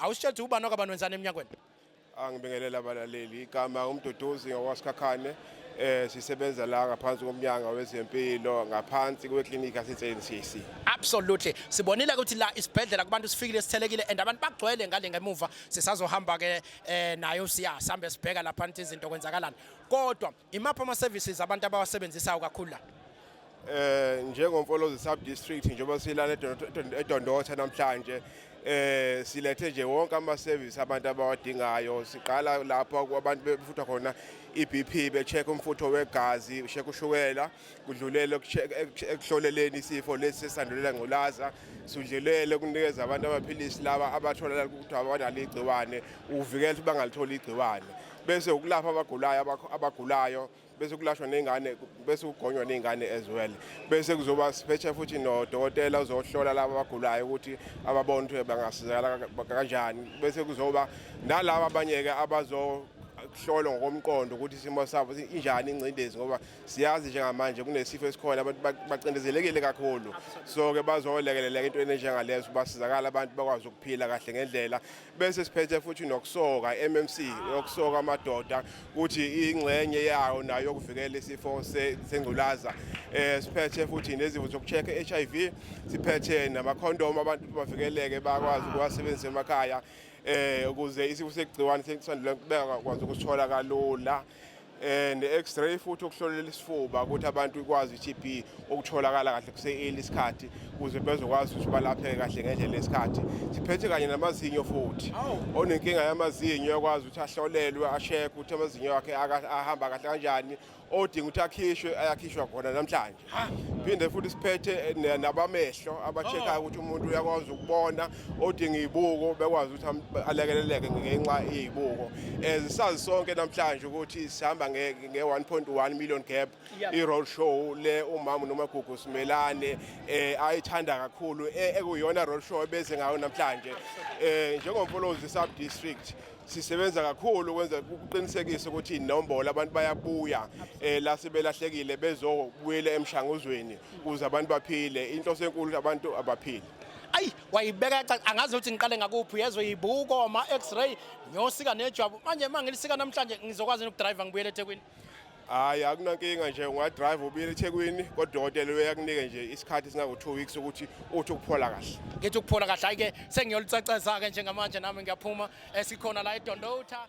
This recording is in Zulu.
awusitshela uba nokabantu wenzani eminyakweni. Angibingelela abalaleli igama uMduduzi ngokwaSikhakhane sisebenza la ngaphansi komnyanga wezempilo ngaphansi kweklinika yaseNCC. Absolutely sibonile ukuthi la isibhedlela kubantu sifikile sithelekile and abantu bagcwele ngale ngemuva sisazohamba ke nayo sihambe sibheka lapha izinto kwenzakalana kodwa imaphi ama services abantu abawasebenzisayo kakhulu la. Njengomfolozi sub district njengoba silana eDondotha namhlanje silethe nje wonke ama service abantu abawadingayo siqala lapha kwabantu befutha khona iBP becheck umfutho wegazi check ushukela kudlulele ekuhloleleni isifo lesi sesandulela ngculaza sudlulele kunikeza abantu amaphilisi laba abathola ukuthi abanalo igciwane uvikela ukuthi bangalithola igciwane bese ukulapha abagulayo bese kulashwa nezingane bese kugonywa nezingane as well bese kuzoba special futhi nodokotela uzohlola laba abagulayo ukuthi ababone ukuthi bangasizakala kanjani bese kuzoba nalabo abanyeke abazohlolwa ngokomqondo ukuthi isimo sabo injani ingcindezi ngoba siyazi njengamanje kunesifo esikhona abantu bacindezelekile kakhulu so ke bazolekelela into enjengalezo basizakala abantu bakwazi ukuphila kahle ngendlela bese siphethe futhi nokusoka MMC yokusoka amadoda ukuthi ingcenye yawo nayo ukuvikela isifo sengculaza siphethe futhi nezifo zokuchecka HIV siphethe namakhondom abantu bavikeleke bakwazi ukuwasebenzisa emakhaya ukuze isifo segciwane sesandla bekwazi ukuthola kalula ne-X-ray futhi ukuhlolela isifuba ukuthi abantu ikwazi iTB ukutholakala kahle kuse-early isikhathi ukuze bezokwazi ukuthi balapheke kahle ngendlela yesikhathi siphethe kanye namazinyo futhi onenkinga yamazinyo yakwazi ukuthi ahlolelwe asheke ukuthi amazinyo akhe ahamba kahle kanjani odinga ukuthi akhishwe ayakhishwa khona namhlanje phinde futhi siphethe nabamehlo abacheckayo ukuthi umuntu uyakwazi ukubona odinga izibuko bekwazi ukuthi alekeleleke ngenxa yezibuko sisazi sonke namhlanje ukuthi sihamba nge-1.1 million gap i-road show le umama nomagugu simelane ayithanda kakhulu ekuyona road show bese ngayo namhlanje njengomfolozi sub district sisebenza kakhulu ukwenza ukuqinisekisa ukuthi inombolo abantu bayabuya la sebelahlekile bezobuyela emshanguzweni ukuze abantu baphile inhloso enkulu abantu abaphile. Ayi wayibeka angazi ukuthi ngiqale ngakuphi yezwe ibuko ama X-ray ngiyosika nejwabu manje mangilisika namhlanje ngizokwazi ukudrive ngibuyele eThekwini. Hayi akunankinga nje ungadrive ubuyele eThekwini kodwa udokotela uyakunike nje isikhathi singaku 2 weeks ukuthi uthi ukuphola kahle. Ngithi ukuphola kahle ayike sengiyoluceceza ke njengamanje nami ngiyaphuma sikhona la eDondotha.